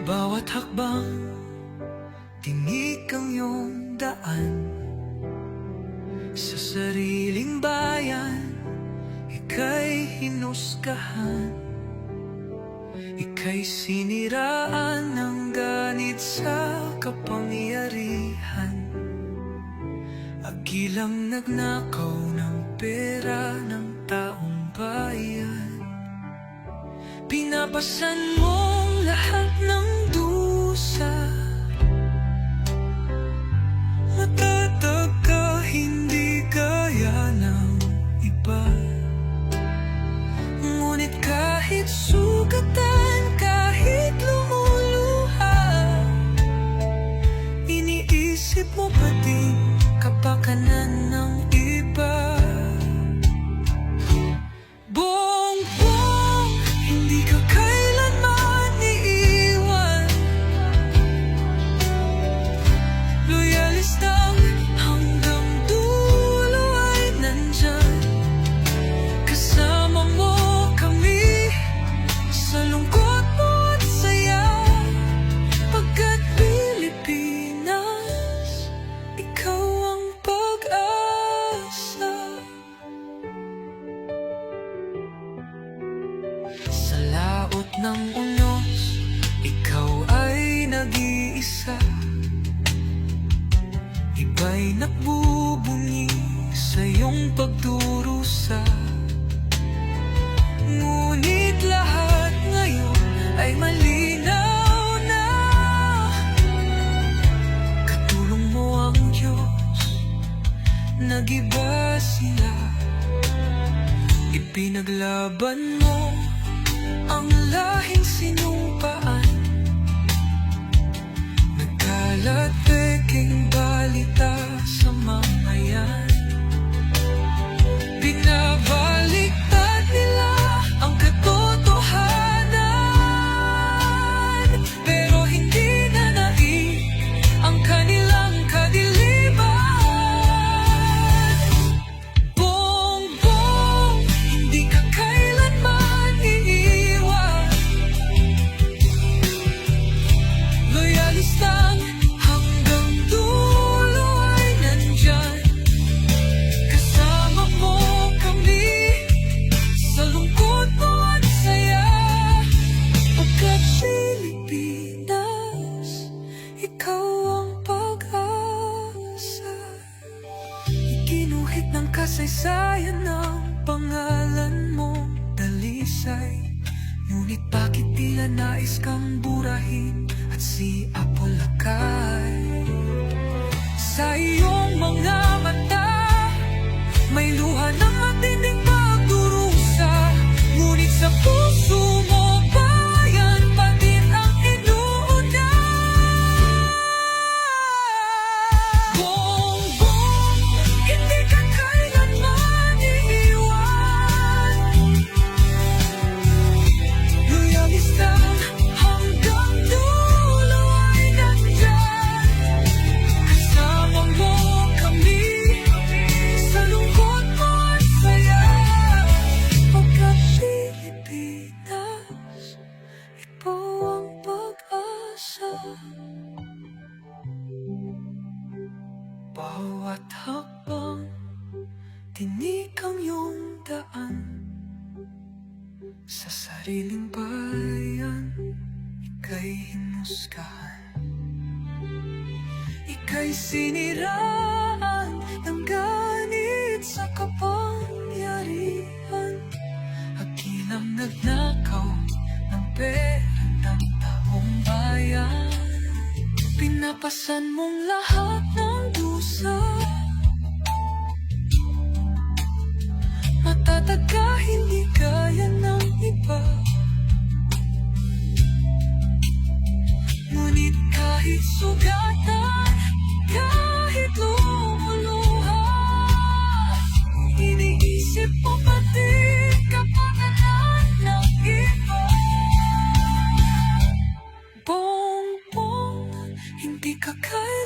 Bawat hakbang, tinik ang iyong daan. Sa sariling bayan, ika'y hinusgahan. Ika'y siniraan ng ganit sa kapangyarihan. Agilang nagnakaw ng pera ng taong bayan. Pinapasan mong lahat ng dusa. Matatag ka, hindi gaya ng iba. Ngunit kahit sugatan, kahit lumuluha, iniisip mo pa din kapakanan ng iba. Bongbong, hindi ka kailanman iiwan. Loyalistang hanggang dulo ay nandyan. Kasama mo kami sa lungkot mo at saya. Pagkat Pilipinas, ikaw ang pag-asa. Sa laot ng unos, ikaw ay nag-iisa. Iba'y nagbubunyi sa iyong pagdurusa. Ngunit lahat ngayon ay malinaw na. Katulong mo ang Diyos, nag-iba sila. Ipinaglaban mo ang lahing sinumpaan. Nagkalat peking balita sa mga yan. Binabaliktad nila ang katotohanan, pero hindi na naig ang kanilang kadiliman. Bongbong, hindi ka kailanman iiwan. Loyalistang hanggang dulo ay nandyan. Kasama mo kami sa lungkot mo at saya. Pagkat Pilipinas, ikaw ang pag-asa. Iginuhit ng kasaysayan ng pangalan mo, dalisay. Ngunit bakit tila nais kang burahin at si Apolacay? Sa iyong mga mata, may luha ng matinding pagdurusa. Ngunit sa puso mo, bayan pa din ang inuuna. Bongbong, hindi ka kailanman iiwan. Loyalistang hanggang dulo ay nandyan. Kasama mo kami sa lungkot mo at saya. Pagkat Pilipinas, ikaw ang pag-asa. Bawat hakbang, tinik ang iyong daan. Sa sariling bayan, ika'y hinusgahan. Ika'y siniraan ng ganit sa kapangyarihan. Agilang nagnakaw ng pera ng taong bayan. Pinapasan mong lahat ng dusa. Matatag ka, hindi gaya ng iba. Ngunit kahit sugatan, kahit lumuluha, iniisip mo pati kapakanan ng iba. Bongbong, hindi ka kaya